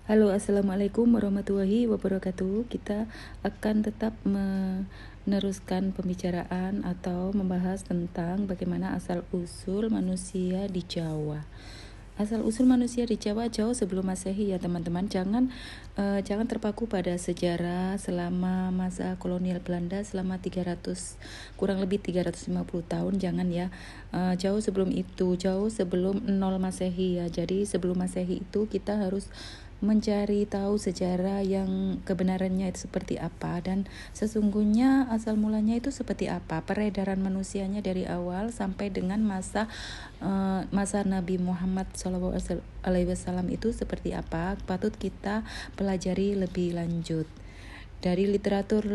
Halo, assalamualaikum warahmatullahi wabarakatuh. Kita akan tetap meneruskan pembicaraan atau membahas tentang bagaimana asal-usul manusia di Jawa. Asal-usul manusia di Jawa jauh sebelum Masehi ya teman-teman. Jangan terpaku pada sejarah selama masa kolonial Belanda selama 300 kurang lebih 350 tahun, jangan ya. Jauh sebelum itu, jauh sebelum 0 Masehi ya. Jadi sebelum Masehi itu kita harus mencari tahu sejarah yang kebenarannya itu seperti apa dan sesungguhnya asal mulanya itu seperti apa, peredaran manusianya dari awal sampai dengan masa Nabi Muhammad SAW itu seperti apa, patut kita pelajari lebih lanjut dari literatur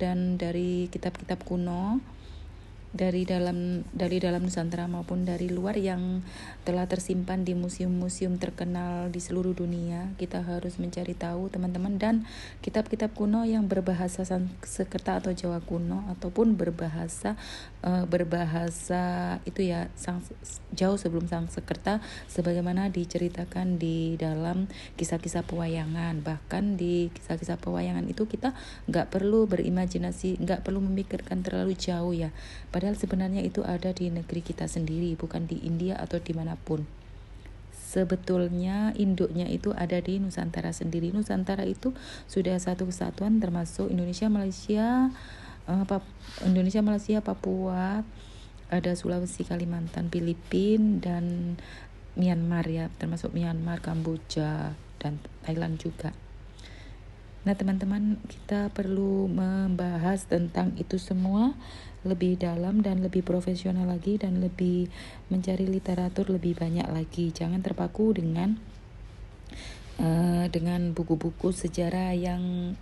dan dari kitab-kitab kuno, dari dalam Nusantara maupun dari luar yang telah tersimpan di museum-museum terkenal di seluruh dunia. Kita harus mencari tahu teman-teman, dan kitab-kitab kuno yang berbahasa Sanskerta atau Jawa kuno ataupun berbahasa itu ya jauh sebelum Sanskerta, sebagaimana diceritakan di dalam kisah-kisah pewayangan. Bahkan di kisah-kisah pewayangan itu kita nggak perlu berimajinasi, nggak perlu memikirkan terlalu jauh ya. Padahal sebenarnya itu ada di negeri kita sendiri, bukan di India atau dimanapun. Sebetulnya induknya itu ada di Nusantara sendiri. Nusantara itu sudah satu kesatuan, termasuk Indonesia, Malaysia, Papua, ada Sulawesi, Kalimantan, Filipina, dan Myanmar ya, termasuk Myanmar, Kamboja, dan Thailand juga. Nah teman-teman, kita perlu membahas tentang itu semua lebih dalam dan lebih profesional lagi, dan lebih mencari literatur lebih banyak lagi. Jangan terpaku dengan buku-buku sejarah yang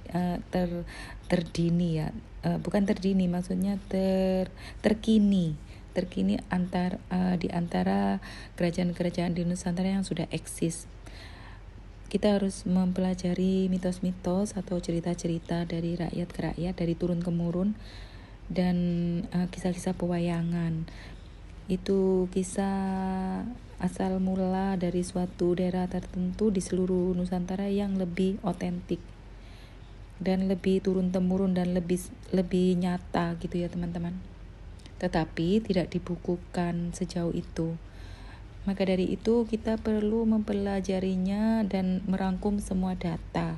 terdini ya, bukan terdini, maksudnya terkini di antara kerajaan-kerajaan di Nusantara yang sudah eksis. Kita harus mempelajari mitos-mitos atau cerita-cerita dari rakyat ke rakyat, dari turun-temurun, dan kisah-kisah pewayangan. Itu kisah asal mula dari suatu daerah tertentu di seluruh Nusantara yang lebih otentik dan lebih turun-temurun dan lebih nyata gitu ya teman-teman. Tetapi tidak dibukukan sejauh itu. Maka dari itu kita perlu mempelajarinya dan merangkum semua data.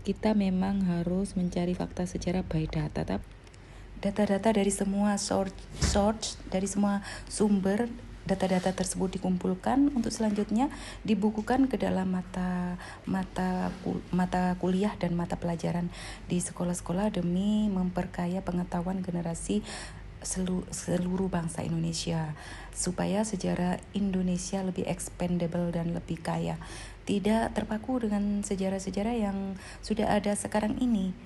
Kita memang harus mencari fakta sejarah by data, tapi data-data dari semua source, dari semua sumber, data-data tersebut dikumpulkan untuk selanjutnya dibukukan ke dalam mata kuliah dan mata pelajaran di sekolah-sekolah demi memperkaya pengetahuan generasi seluruh bangsa Indonesia, supaya sejarah Indonesia lebih expandable dan lebih kaya, tidak terpaku dengan sejarah-sejarah yang sudah ada sekarang ini.